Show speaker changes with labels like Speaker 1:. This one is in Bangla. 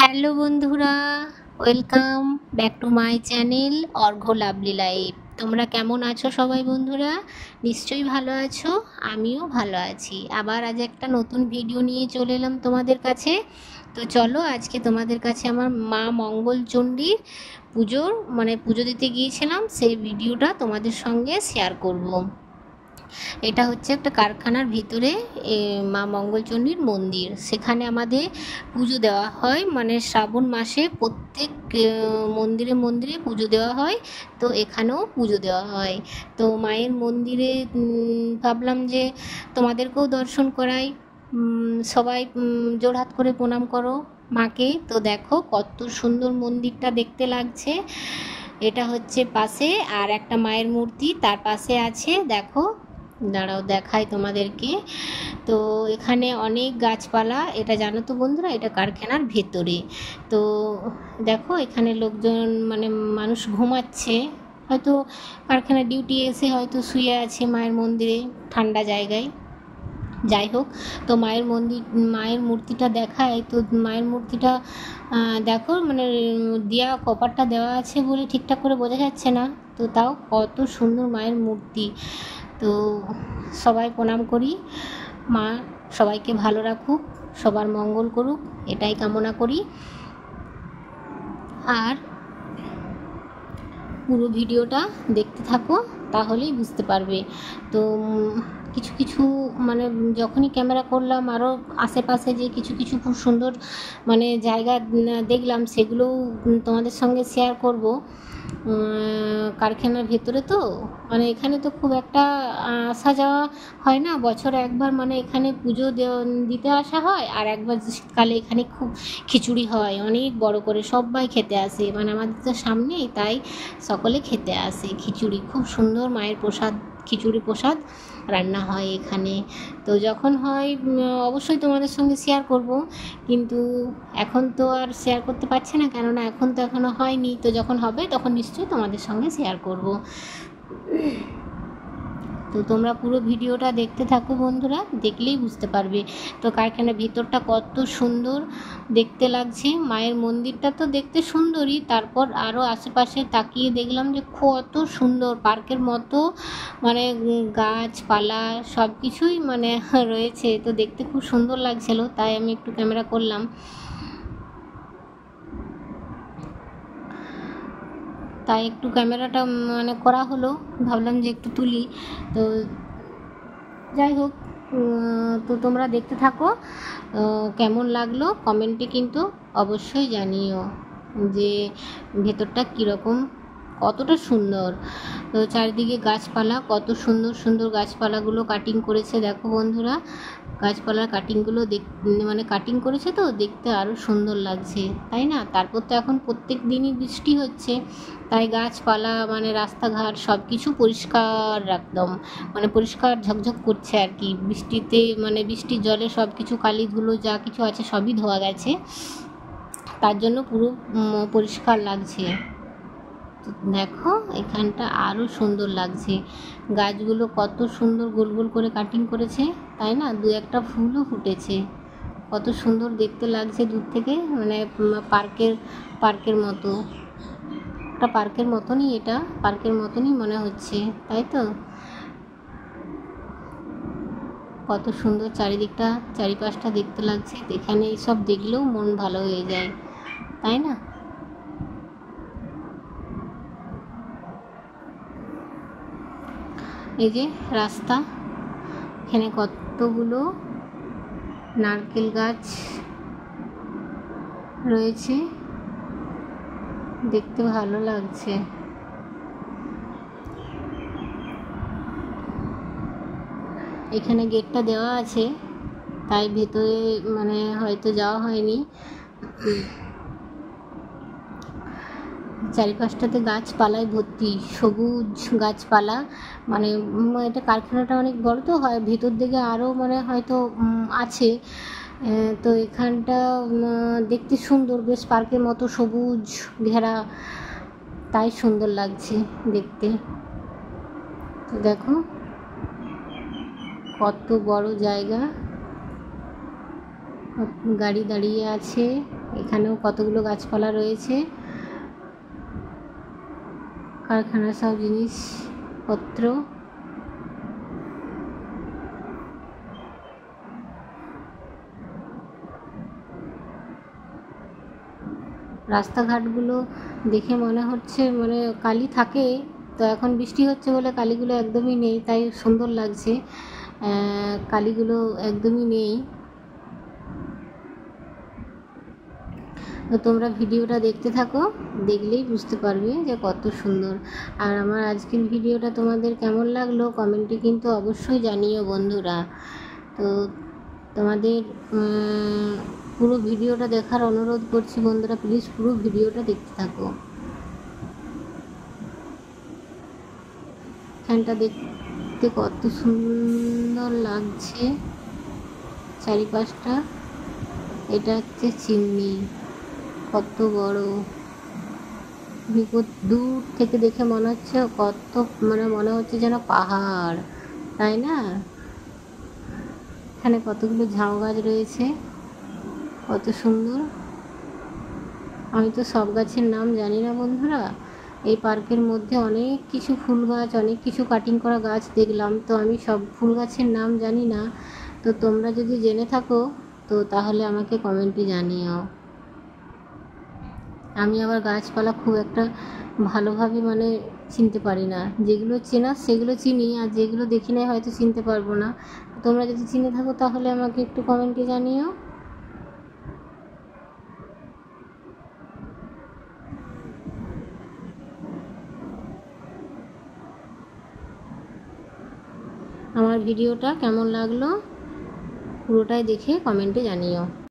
Speaker 1: হ্যালো বন্ধুরা, welcome back to my channel Arghya lovely life. তোমরা কেমন আছো সবাই বন্ধুরা? নিশ্চয়ই ভালো আছো, আমিও ভালো আছি। আবার আজ একটা নতুন ভিডিও নিয়ে চলে এলাম তোমাদের কাছে। তো চলো আজকে তোমাদের কাছে আমার মা মঙ্গলচণ্ডীর পুজো দিতে গিয়েছিলাম, সেই ভিডিওটা তোমাদের সঙ্গে শেয়ার করব। এটা হচ্ছে একটা কারখানার ভিতরে মা মঙ্গলচণ্ডীর মন্দির। সেখানে আমাদের পুজো দেওয়া হয়, মানে শ্রাবণ মাসে প্রত্যেক মন্দিরে মন্দিরে পুজো দেওয়া হয়। তো এখানেও পুজো দেওয়া হয়। তো মায়ের মন্দিরে ভাবলাম যে তোমাদেরকেও দর্শন করাই। সবাই জোড়হাত করে প্রণাম করো মাকে। তো দেখো কত সুন্দর মন্দিরটা দেখতে লাগছে। এটা হচ্ছে পাশে আর একটা মায়ের মূর্তি, তার পাশে আছে। দেখো, দাঁড়াও দেখাই তোমাদেরকে। তো এখানে অনেক গাছপালা। এটা জানো তো বন্ধুরা, এটা কারখানার ভেতরে। তো দেখো এখানে লোকজন, মানে মানুষ ঘুমাচ্ছে, হয়তো কারখানার ডিউটি এসে হয়তো শুয়ে আছে মায়ের মন্দিরে ঠান্ডা জায়গায়। যাই হোক, তো মায়ের মূর্তিটা দেখায়। তো মায়ের মূর্তিটা দেখো, মানে দেওয়া কপারটা দেওয়া আছে বলে ঠিকঠাক করে বোঝা যাচ্ছে না। তো তাও কত সুন্দর মায়ের মূর্তি। তো সবাই প্রণাম করি। মা সবাইকে ভালো রাখুক, সবার মঙ্গল করুক, এটাই কামনা করি। আর পুরো ভিডিওটা দেখতে থাকো, তাহলেই বুঝতে পারবে। তো কিছু কিছু মানে যখনই ক্যামেরা করলাম, আরও আশেপাশে যে কিছু কিছু খুব সুন্দর মানে জায়গা দেখলাম, সেগুলোও তোমাদের সঙ্গে শেয়ার করব। কারখানার ভেতরে তো মানে এখানে তো খুব একটা আসা যাওয়া হয় না, বছরে একবার মানে এখানে পুজো দিতে আসা হয়। আর একবার শীতকালে এখানে খুব খিচুড়ি হয়, অনেক বড় করে সবাই খেতে আসে, মানে আমাদের তো সামনেই, তাই সকলে খেতে আসে খিচুড়ি। খুব সুন্দর মায়ের প্রসাদ, খিচুড়ি প্রসাদ রান্না হয় এখানে। তো যখন হয় অবশ্যই তোমাদের সঙ্গে শেয়ার করব, কিন্তু এখন তো আর শেয়ার করতে পারছি না, কেননা এখন তো এখনও হয়নি। তো যখন হবে তখন নিশ্চয়ই তোমাদের সঙ্গে শেয়ার করব। তো তোমরা পুরো ভিডিওটা দেখতে থাকো বন্ধুরা, দেখলেই বুঝতে পারবে। তো কারখানার ভিতরটা কত সুন্দর দেখতে লাগছে। মায়ের মন্দিরটা তো দেখতে সুন্দরই, তারপর আরও আশেপাশে তাকিয়ে দেখলাম যে কত সুন্দর পার্কের মতো, মানে গাছপালা সব কিছুই মানে রয়েছে। তো দেখতে খুব সুন্দর লাগছিল, তাই আমি একটু ক্যামেরা করলাম। তাই একটু ক্যামেরাটা মানে করা হলো, ভাবলাম যে একটু তুলি। তো যাই হোক, তো তোমরা দেখতে থাকো। কেমন লাগলো কমেন্টে কিন্তু অবশ্যই জানিও যে ভেতরটা কীরকম, কতটা সুন্দর। তো চারিদিকে গাছপালা, কত সুন্দর সুন্দর গাছপালাগুলো কাটিং করেছে। দেখো বন্ধুরা, গাছপালার কাটিংগুলো মানে কাটিং করেছে, তো দেখতে আরও সুন্দর লাগছে, তাই না? তারপর তো এখন প্রত্যেক দিনই বৃষ্টি হচ্ছে, তাই গাছপালা মানে রাস্তাঘাট সব কিছু পরিষ্কার, একদম মানে পরিষ্কার ঝকঝক করছে আর কি। বৃষ্টিতে মানে বৃষ্টির জলে সব কিছু কালি ধুলো যা কিছু আছে সবই ধোয়া গেছে, তার জন্য পুরো পরিষ্কার লাগছে। দেখো এখানটা আরও সুন্দর লাগছে, গাছগুলো কত সুন্দর গোল গোল করে কাটিং করেছে, তাই না? দু একটা ফুলও ফুটেছে, কত সুন্দর দেখতে লাগছে দূর থেকে। মানে পার্কের মতো, একটা পার্কের মতনই, এটা পার্কের মতনই মনে হচ্ছে, তাই তো? কত সুন্দর চারিদিকটা, চারিপাশটা দেখতে লাগছে। এখানে এইসব দেখলেও মন ভালো হয়ে যায়, তাই না? এই যে রাস্তা, এখানে কতগুলো নারকেল গাছ রয়েছে, দেখতে ভালো লাগছে। এখানে গেটটা দেওয়া আছে, তাই ভেতরে মানে হয়তো যাওয়া হয়নি। চারিপাশটাতে গাছপালায় ভর্তি, সবুজ গাছপালা। মানে এটা কারখানাটা অনেক বড় তো হয়, ভেতর দিকে আরও মানে হয়তো আছে। তো এখানটা দেখতে সুন্দর, বেশ পার্কের মতো সবুজ ঘেরা, তাই সুন্দর লাগছে দেখতে। তো দেখো কত বড় জায়গা, গাড়ি দাঁড়িয়ে আছে। এখানেও কতগুলো গাছপালা রয়েছে, কারখানার সব জিনিসপত্র। রাস্তাঘাটগুলো দেখে মনে হচ্ছে মানে কালি থাকে, তো এখন বৃষ্টি হচ্ছে বলে কালিগুলো একদমই নেই, তাই সুন্দর লাগছে। কালিগুলো একদমই নেই। তো তোমরা ভিডিওটা দেখতে থাকো, দেখলেই বুঝতে পারবে যে কত সুন্দর। আর আমার আজকের ভিডিওটা তোমাদের কেমন লাগলো কমেন্টে কিন্তু অবশ্যই জানিও বন্ধুরা। তো তোমাদের পুরো ভিডিওটা দেখার অনুরোধ করছি বন্ধুরা, প্লিজ পুরো ভিডিওটা দেখতে থাকো। এখানটা দেখতে কত সুন্দর লাগছে চারিপাশটা। এটা হচ্ছে চিমনি, কত বড়, দূর থেকে দেখে মনে হচ্ছে কত, মানে মনে হচ্ছে যেন পাহাড়, তাই না? এখানে কতগুলো ঝাউ গাছ রয়েছে, কত সুন্দর। আমি তো সব গাছের নাম জানি না বন্ধুরা। এই পার্কের মধ্যে অনেক কিছু ফুল গাছ, অনেক কিছু কাটিং করা গাছ দেখলাম, তো আমি সব ফুল গাছের নাম জানি না। তো তোমরা যদি জেনে থাকো তো তাহলে আমাকে কমেন্টে জানিও। আমি আবার গাছপালা খুব একটা ভালোভাবে মানে চিনতে পারি না, যেগুলো চেনা সেগুলো চিনি, আর যেগুলো দেখি না হয়তো চিনতে পারবো না। তোমরা যদি চিনে থাকো তাহলে আমাকে একটু কমেন্টে জানিও। আমার ভিডিওটা কেমন লাগলো পুরোটাই দেখে কমেন্টে জানিও।